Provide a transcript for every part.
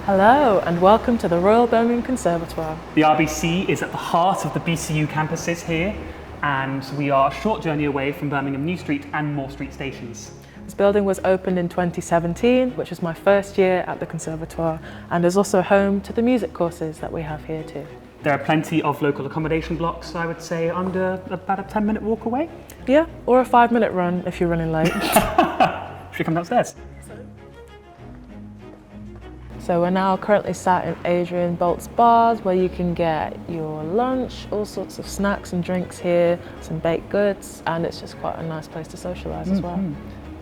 Hello and welcome to the Royal Birmingham Conservatoire. The RBC is at the heart of the BCU campuses here, and we are a short journey away from Birmingham New Street and Moore Street stations. This building was opened in 2017, which was my first year at the Conservatoire, and is also home to the music courses that we have here too. There are plenty of local accommodation blocks, I would say, under about a 10-minute walk away. Yeah, or a 5-minute run if you're running late. Should we come downstairs? So we're now currently sat in Adrian Bolt's bars, where you can get your lunch, all sorts of snacks and drinks here, some baked goods, and it's just quite a nice place to socialise as well.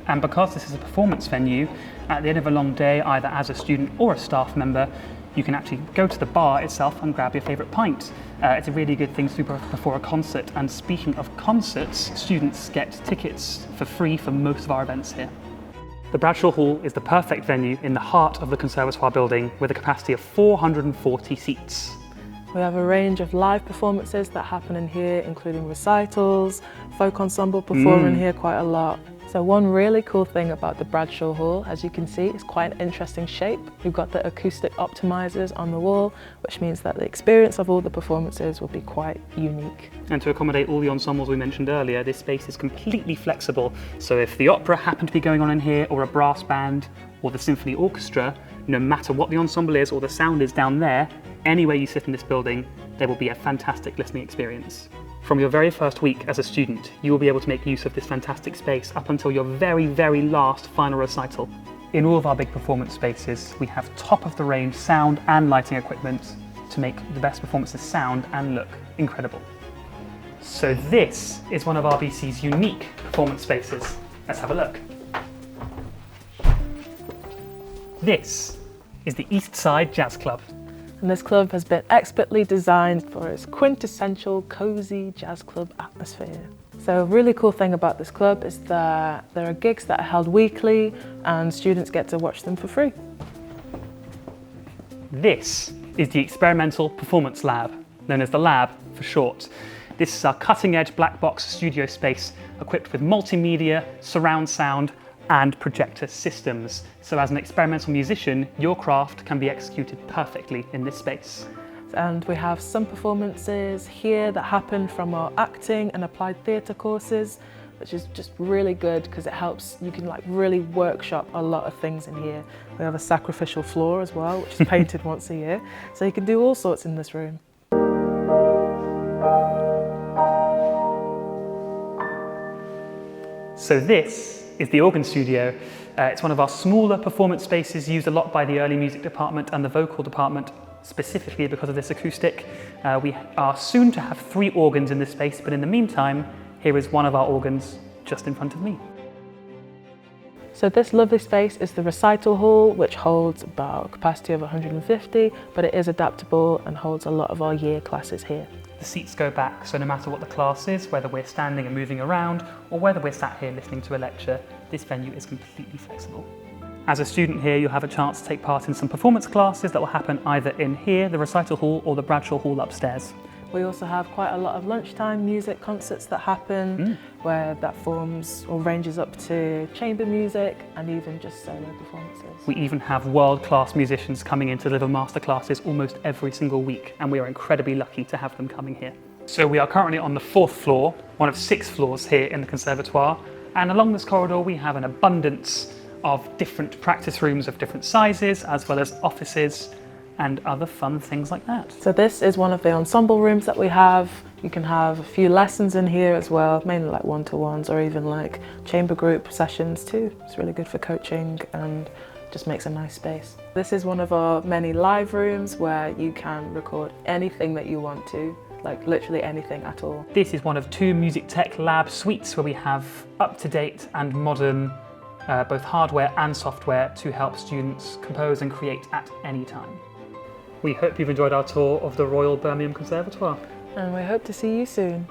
And because this is a performance venue, at the end of a long day, either as a student or a staff member, you can actually go to the bar itself and grab your favourite pint. It's a really good thing to do before a concert, and speaking of concerts, students get tickets for free for most of our events here. The Brell Hall is the perfect venue in the heart of the Conservatoire building with a capacity of 440 seats. We have a range of live performances that happen in here, including recitals, folk ensemble perform in here quite a lot. So one really cool thing about the Brell Hall, as you can see, is quite an interesting shape. We've got the acoustic optimizers on the wall, which means that the experience of all the performances will be quite unique. And to accommodate all the ensembles we mentioned earlier, this space is completely flexible. So if the opera happened to be going on in here, or a brass band, or the symphony orchestra, no matter what the ensemble is or the sound is down there, anywhere you sit in this building, there will be a fantastic listening experience. From your very first week as a student, you will be able to make use of this fantastic space up until your very, very last final recital. In all of our big performance spaces, we have top-of-the-range sound and lighting equipment to make the best performances sound and look incredible. So this is one of RBC's unique performance spaces. Let's have a look. This is the East Side Jazz Club. And this club has been expertly designed for its quintessential cosy jazz club atmosphere. So a really cool thing about this club is that there are gigs that are held weekly and students get to watch them for free. This is the Experimental Performance Lab, known as the Lab for short. This is our cutting-edge black box studio space equipped with multimedia, surround sound, and projector systems. So as an experimental musician, your craft can be executed perfectly in this space. And we have some performances here that happen from our acting and applied theatre courses, which is just really good because it helps, you can really workshop a lot of things in here. We have a sacrificial floor as well, which is painted once a year. So you can do all sorts in this room. So this is the organ studio. It's one of our smaller performance spaces used a lot by the early music department and the vocal department, specifically because of this acoustic. We are soon to have 3 organs in this space, but in the meantime, here is one of our organs just in front of me. So this lovely space is the recital hall, which holds about a capacity of 150, but it is adaptable and holds a lot of our year classes here. The seats go back, so no matter what the class is, whether we're standing and moving around, or whether we're sat here listening to a lecture, this venue is completely flexible. As a student here, you'll have a chance to take part in some performance classes that will happen either in here, the recital hall, or the Brell Hall upstairs. We also have quite a lot of lunchtime music concerts that happen, where that forms or ranges up to chamber music and even just solo performances. We even have world-class musicians coming in to deliver masterclasses almost every single week, and we are incredibly lucky to have them coming here. So we are currently on the 4th floor, one of 6 floors here in the Conservatoire, and along this corridor we have an abundance of different practice rooms of different sizes, as well as offices and other fun things like that. So this is one of the ensemble rooms that we have. You can have a few lessons in here as well, mainly like one-to-ones or even like chamber group sessions too. It's really good for coaching and just makes a nice space. This is one of our many live rooms where you can record anything that you want to, like literally anything at all. This is one of 2 music tech lab suites where we have up-to-date and modern both hardware and software to help students compose and create at any time. We hope you've enjoyed our tour of the Royal Birmingham Conservatoire. And we hope to see you soon.